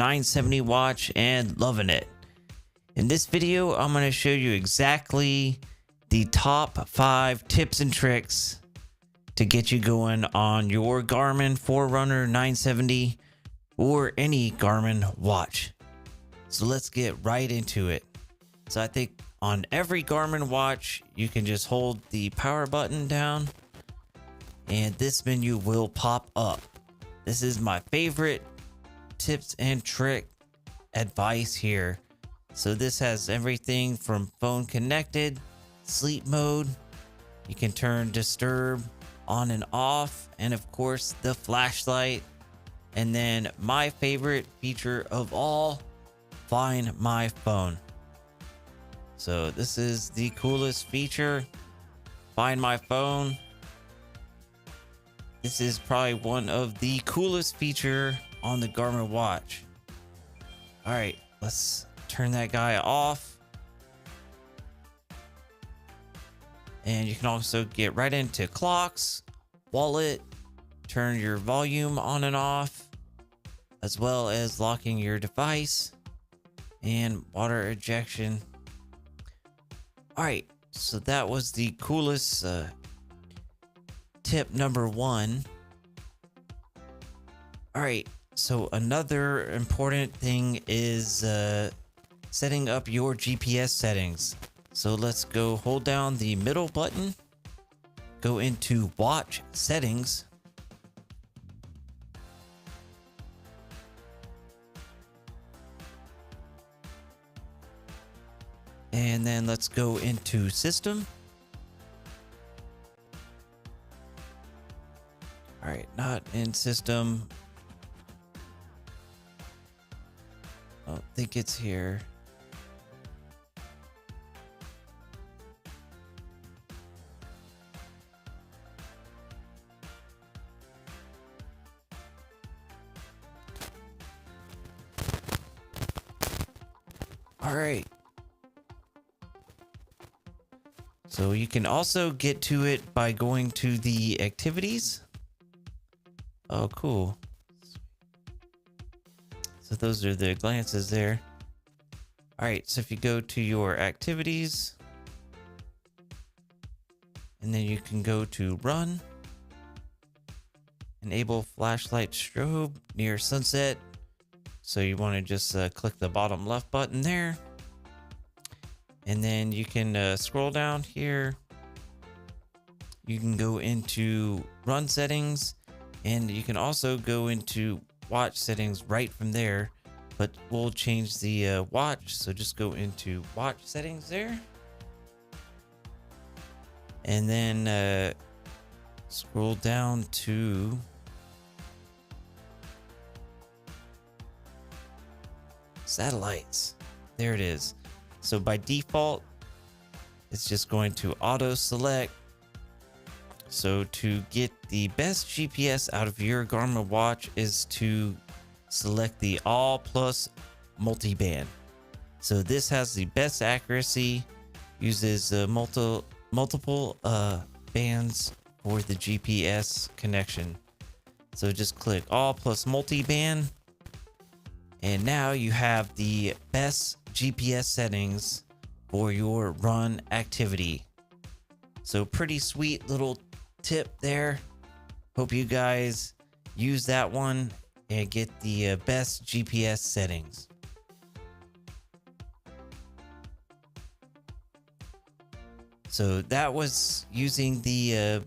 970 watch and loving it. In this video, I'm going to show you exactly the top 5 tips and tricks to get you going on your Garmin Forerunner 970 or any Garmin watch. So let's get right into it. So I think on every Garmin watch, you can just hold the power button down and this menu will pop up. This is my favorite tips and trick advice here. So this has everything from phone connected, sleep mode, you can turn disturb on and off, and of course the flashlight, and then my favorite feature of all, find my phone. So this is the coolest feature, find my phone. This is probably one of the coolest feature on the Garmin watch. All right, let's turn that guy off. And you can also get right into clocks, wallet, turn your volume on and off, as well as locking your device and water ejection. All right, so that was the coolest tip number 1. All right, so another important thing is setting up your GPS settings. So let's go hold down the middle button, go into watch settings. And then let's go into system. All right, not in system. I don't think it's here. All right. So you can also get to it by going to the activities. Oh, cool. So those are the glances there. All right, so if you go to your activities, and then you can go to run, enable flashlight strobe near sunset. So you want to just click the bottom left button there. And then you can scroll down here. You can go into run settings, and you can also go into watch settings right from there, but we'll change the watch. So just go into watch settings there. And then scroll down to satellites. There it is. So by default, it's just going to auto select. So to get the best GPS out of your Garmin watch is to select the all plus multiband. So this has the best accuracy, uses multiple bands for the GPS connection. So just click all plus multiband. And now you have the best GPS settings for your run activity. So pretty sweet little tip there. Hope you guys use that one and get the best GPS settings. So that was using the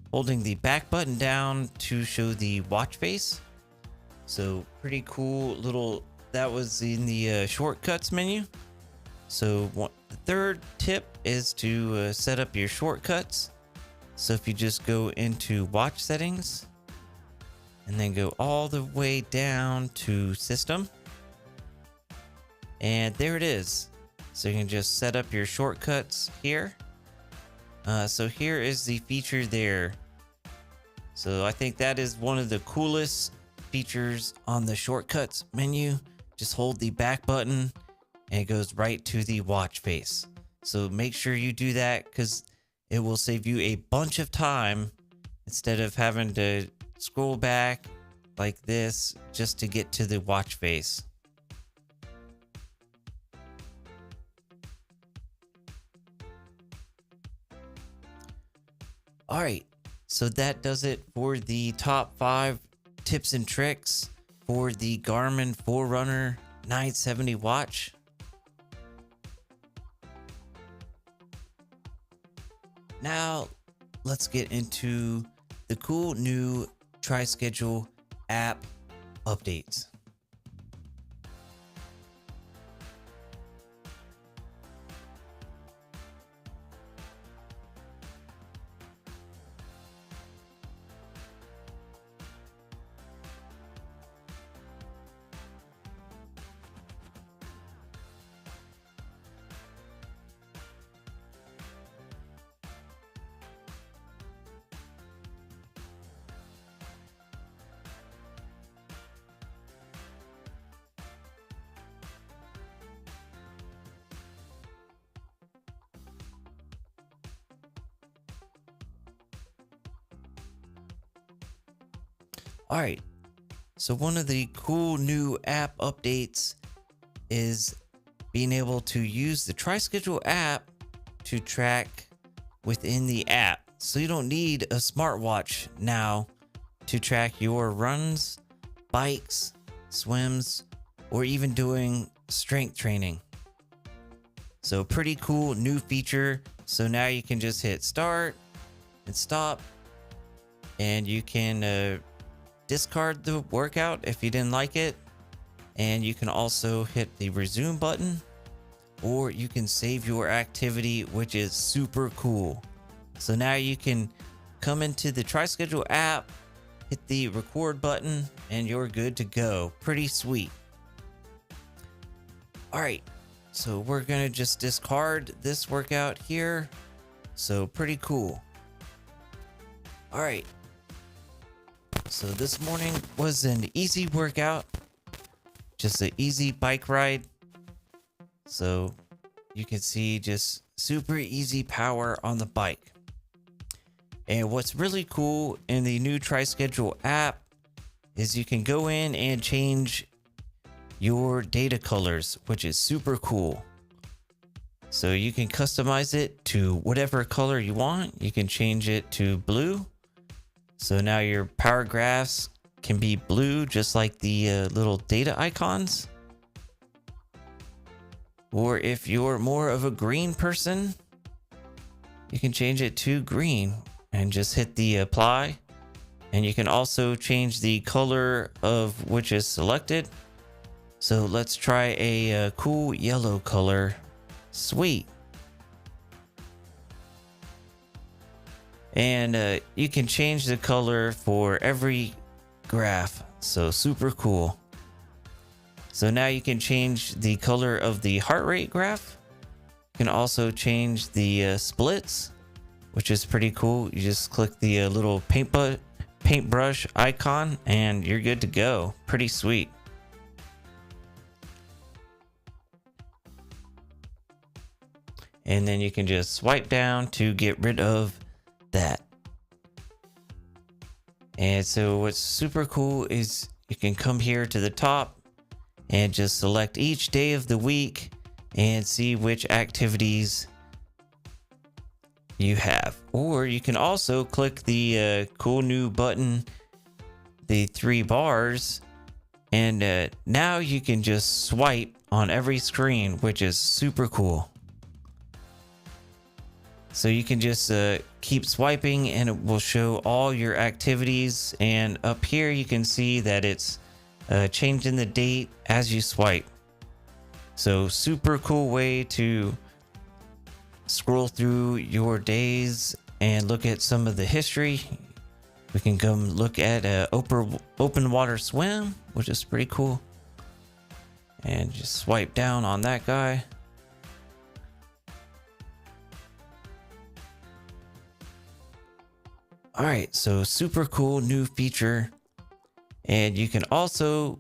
holding the back button down to show the watch face. So pretty cool little, that was in the shortcuts menu. So the third tip is to set up your shortcuts. So if you just go into watch settings and then go all the way down to system, and there it is. So you can just set up your shortcuts here. So here is the feature there. So I think that is one of the coolest features on the shortcuts menu. Just hold the back button and it goes right to the watch face. So make sure you do that because it will save you a bunch of time instead of having to scroll back like this just to get to the watch face. All right, so that does it for the top 5 tips and tricks for the Garmin Forerunner 970 watch. Now, let's get into the cool new Tri-Schedule app updates. All right, so one of the cool new app updates is being able to use the Tri-Schedule app to track within the app. So you don't need a smartwatch now to track your runs, bikes, swims, or even doing strength training. So pretty cool new feature. So now you can just hit start and stop, and you can discard the workout if you didn't like it. And you can also hit the resume button, or you can save your activity, which is super cool. So now you can come into the Tri-Schedule app, hit the record button, and you're good to go. Pretty sweet. All right, so we're gonna just discard this workout here. So pretty cool. All right, so this morning was an easy workout, just an easy bike ride. So you can see just super easy power on the bike. And what's really cool in the new Tri-Schedule app is you can go in and change your data colors, which is super cool. So you can customize it to whatever color you want. You can change it to blue. So now your power graphs can be blue, just like the little data icons. Or if you're more of a green person, you can change it to green and just hit the apply. And you can also change the color of which is selected. So let's try a cool yellow color. Sweet. And you can change the color for every graph. So super cool. So now you can change the color of the heart rate graph. You can also change the splits, which is pretty cool. You just click the little paintbrush icon and you're good to go. Pretty sweet. And then you can just swipe down to get rid of that. And so what's super cool is you can come here to the top and just select each day of the week and see which activities you have. Or you can also click the cool new button, the 3 bars, and now you can just swipe on every screen, which is super cool. So you can just keep swiping and it will show all your activities. And up here you can see that it's changing the date as you swipe. So super cool way to scroll through your days and look at some of the history. We can come look at open water swim, which is pretty cool. And just swipe down on that guy. All right, so super cool new feature. And you can also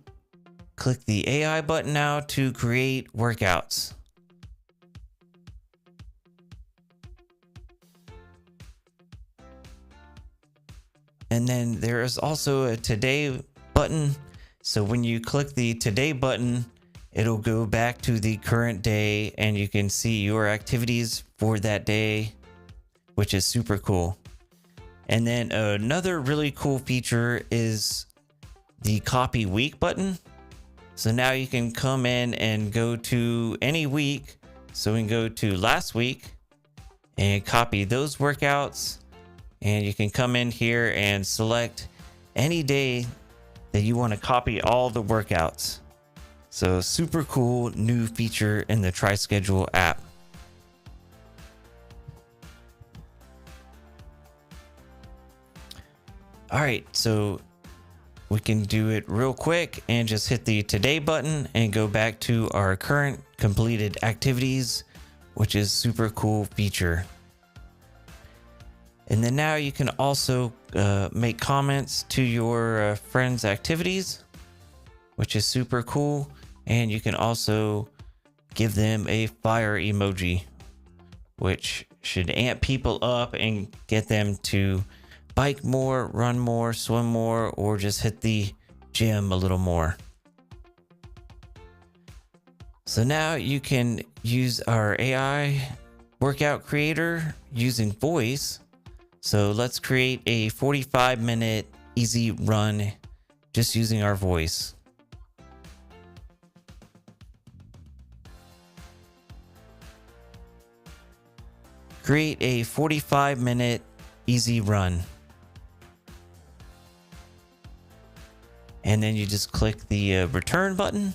click the AI button now to create workouts. And then there is also a today button. So when you click the today button, it'll go back to the current day and you can see your activities for that day, which is super cool. And then another really cool feature is the copy week button. So now you can come in and go to any week. So we can go to last week and copy those workouts. And you can come in here and select any day that you want to copy all the workouts. So super cool new feature in the TriSchedule app. All right, so we can do it real quick and just hit the today button and go back to our current completed activities, which is super cool feature. And then now you can also make comments to your friends' activities, which is super cool. And you can also give them a fire emoji, which should amp people up and get them to bike more, run more, swim more, or just hit the gym a little more. So now you can use our AI workout creator using voice. So let's create a 45-minute easy run just using our voice. Create a 45-minute easy run. And then you just click the return button.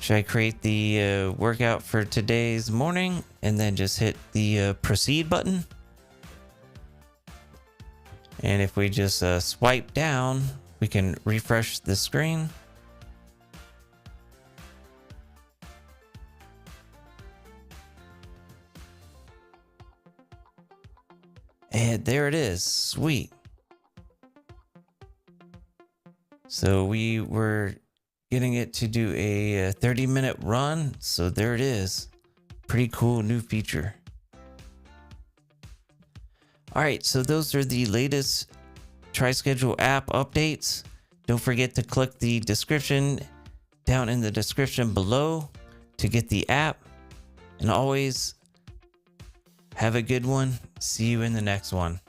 Should I create the workout for today's morning? And then just hit the proceed button. And if we just swipe down, we can refresh the screen. And there it is. Sweet. So we were getting it to do a 30-minute run. So there it is. Pretty cool new feature. All right, so those are the latest TriSchedule app updates. Don't forget to click the description down in the description below to get the app. And always have a good one. See you in the next one.